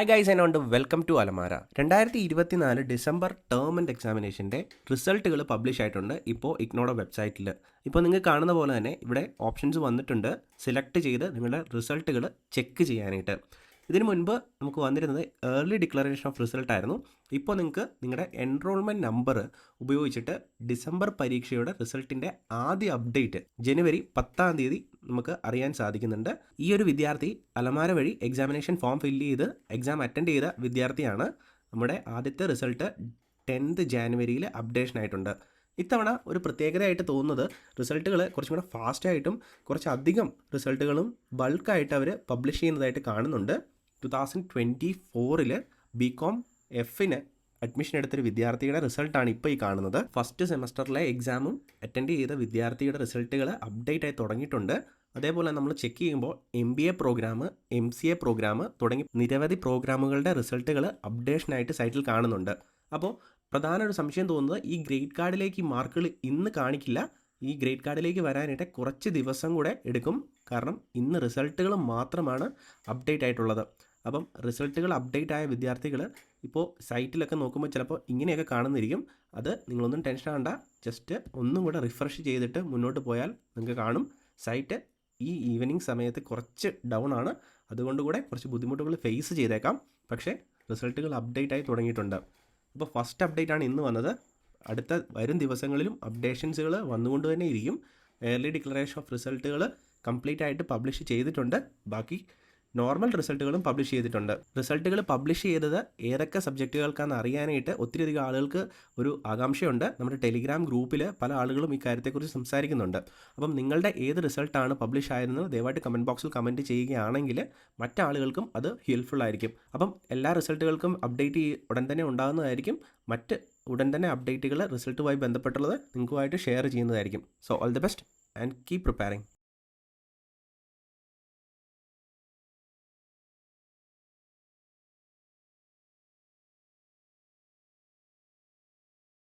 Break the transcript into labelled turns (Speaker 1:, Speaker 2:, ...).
Speaker 1: Hi guys and welcome to Alamara. 2024 December term and എക്സാമിനേഷൻ്റെ റിസൾട്ടുകൾ publish ആയിട്ടുണ്ട് ഇപ്പോൾ ഇഗ്നോയുടെ വെബ്സൈറ്റിൽ. ഇപ്പോൾ നിങ്ങൾ കാണുന്ന പോലെ തന്നെ ഇവിടെ ഓപ്ഷൻസ് വന്നിട്ടുണ്ട് സെലക്ട് ചെയ്ത് നിങ്ങളുടെ റിസൾട്ടുകൾ ചെക്ക് ചെയ്യാനായിട്ട്. ഇതിനു മുൻപ് നമുക്ക് വന്നിരുന്നത് ഏർലി ഡിക്ലറേഷൻ ഓഫ് റിസൾട്ട് ആയിരുന്നു. ഇപ്പോൾ നിങ്ങൾക്ക് നിങ്ങളുടെ എൻറോൾമെൻറ്റ് നമ്പർ ഉപയോഗിച്ചിട്ട് ഡിസംബർ പരീക്ഷയുടെ റിസൾട്ടിൻ്റെ ആദ്യ അപ്ഡേറ്റ് ജനുവരി 10-ാം തീയതി നമുക്ക് അറിയാൻ സാധിക്കുന്നുണ്ട്. ഈ ഒരു വിദ്യാർത്ഥി അലമാര വഴി എക്സാമിനേഷൻ ഫോം ഫില്ല് ചെയ്ത് എക്സാം അറ്റൻഡ് ചെയ്ത വിദ്യാർത്ഥിയാണ്. നമ്മുടെ ആദ്യത്തെ റിസൾട്ട് 10th ജാനുവരിയിൽ അപ്ഡേഷൻ ആയിട്ടുണ്ട്. ഇത്തവണ ഒരു പ്രത്യേകതയായിട്ട് തോന്നുന്നത് റിസൾട്ടുകൾ കുറച്ചും കൂടെ ഫാസ്റ്റായിട്ടും കുറച്ചധികം റിസൾട്ടുകളും ബൾക്കായിട്ട് അവർ പബ്ലിഷ് ചെയ്യുന്നതായിട്ട് കാണുന്നുണ്ട്. 2024 ബികോം എഫിന് അഡ്മിഷൻ എടുത്തൊരു വിദ്യാർത്ഥിയുടെ റിസൾട്ടാണ് ഇപ്പോൾ ഈ കാണുന്നത്. ഫസ്റ്റ് സെമസ്റ്ററിലെ എക്സാമും അറ്റൻഡ് ചെയ്ത വിദ്യാർത്ഥിയുടെ റിസൾട്ടുകൾ അപ്ഡേറ്റ് ആയി തുടങ്ങിയിട്ടുണ്ട്. അതേപോലെ നമ്മൾ ചെക്ക് ചെയ്യുമ്പോൾ MBA പ്രോഗ്രാം, MCA പ്രോഗ്രാം തുടങ്ങി നിരവധി പ്രോഗ്രാമുകളുടെ റിസൾട്ടുകൾ അപ്ഡേഷനായിട്ട് സൈറ്റിൽ കാണുന്നുണ്ട്. അപ്പോൾ പ്രധാന ഒരു സംശയം തോന്നുന്നത് ഈ ഗ്രേഡ് കാർഡിലേക്ക് ഈ മാർക്കുകൾ ഇന്ന് കാണിക്കില്ല. ഈ ഗ്രേഡ് കാർഡിലേക്ക് വരാനായിട്ട് കുറച്ച് ദിവസം കൂടെ എടുക്കും. കാരണം ഇന്ന് റിസൾട്ടുകൾ മാത്രമാണ് അപ്ഡേറ്റ് ആയിട്ടുള്ളത്. അപ്പം റിസൾട്ടുകൾ അപ്ഡേറ്റ് ആയ വിദ്യാർത്ഥികൾ ഇപ്പോൾ സൈറ്റിലൊക്കെ നോക്കുമ്പോൾ ചിലപ്പോൾ ഇങ്ങനെയൊക്കെ കാണുന്നിരിക്കും. അത് നിങ്ങളൊന്നും ടെൻഷൻ ആകണ്ട, ജസ്റ്റ് ഒന്നും കൂടെ റിഫ്രഷ് ചെയ്തിട്ട് മുന്നോട്ട് പോയാൽ നിങ്ങൾക്ക് കാണും. സൈറ്റ് ഈ ഈവനിങ് സമയത്ത് കുറച്ച് ഡൗൺ ആണ്, അതുകൊണ്ട് കൂടെ കുറച്ച് ബുദ്ധിമുട്ടുകൾ ഫേസ് ചെയ്തേക്കാം. പക്ഷേ റിസൾട്ടുകൾ അപ്ഡേറ്റ് ആയി തുടങ്ങിയിട്ടുണ്ട്. അപ്പോൾ ഫസ്റ്റ് അപ്ഡേറ്റ് ആണ് ഇന്ന് വന്നത്. അടുത്ത വരും ദിവസങ്ങളിലും അപ്ഡേഷൻസുകൾ വന്നുകൊണ്ട് തന്നെ ഇരിക്കും. ഏർലി ഡിക്ലറേഷൻ ഓഫ് റിസൾട്ടുകൾ കംപ്ലീറ്റ് ആയിട്ട് പബ്ലിഷ് ചെയ്തിട്ടുണ്ട്. ബാക്കി നോർമൽ റിസൾട്ടുകളും പബ്ലിഷ് ചെയ്തിട്ടുണ്ട്. റിസൾട്ടുകൾ പബ്ലിഷ് ചെയ്തത് ഏതൊക്കെ സബ്ജക്റ്റുകൾക്കാണെന്ന് അറിയാനായിട്ട് ഒത്തിരിയധികം ആളുകൾക്ക് ഒരു ആകാംക്ഷയുണ്ട്. നമ്മുടെ ടെലിഗ്രാം ഗ്രൂപ്പിൽ പല ആളുകളും ഈ കാര്യത്തെക്കുറിച്ച് സംസാരിക്കുന്നുണ്ട്. അപ്പം നിങ്ങളുടെ ഏത് റിസൾട്ടാണ് പബ്ലിഷ് ആയിരുന്നത് ദയവായിട്ട് കമൻറ്റ് ബോക്സിൽ കമൻറ്റ് ചെയ്യുകയാണെങ്കിൽ മറ്റാളുകൾക്കും അത് ഹെൽപ്ഫുൾ ആയിരിക്കും. അപ്പം എല്ലാ റിസൾട്ടുകൾക്കും അപ്ഡേറ്റ് ഉടൻ തന്നെ ഉണ്ടാകുന്നതായിരിക്കും. മറ്റ് ഉടൻ തന്നെ അപ്ഡേറ്റുകൾ റിസൾട്ടുമായി ബന്ധപ്പെട്ടുള്ളത് നിങ്ങൾക്കുമായിട്ട് ഷെയർ ചെയ്യുന്നതായിരിക്കും. So all the best and keep preparing.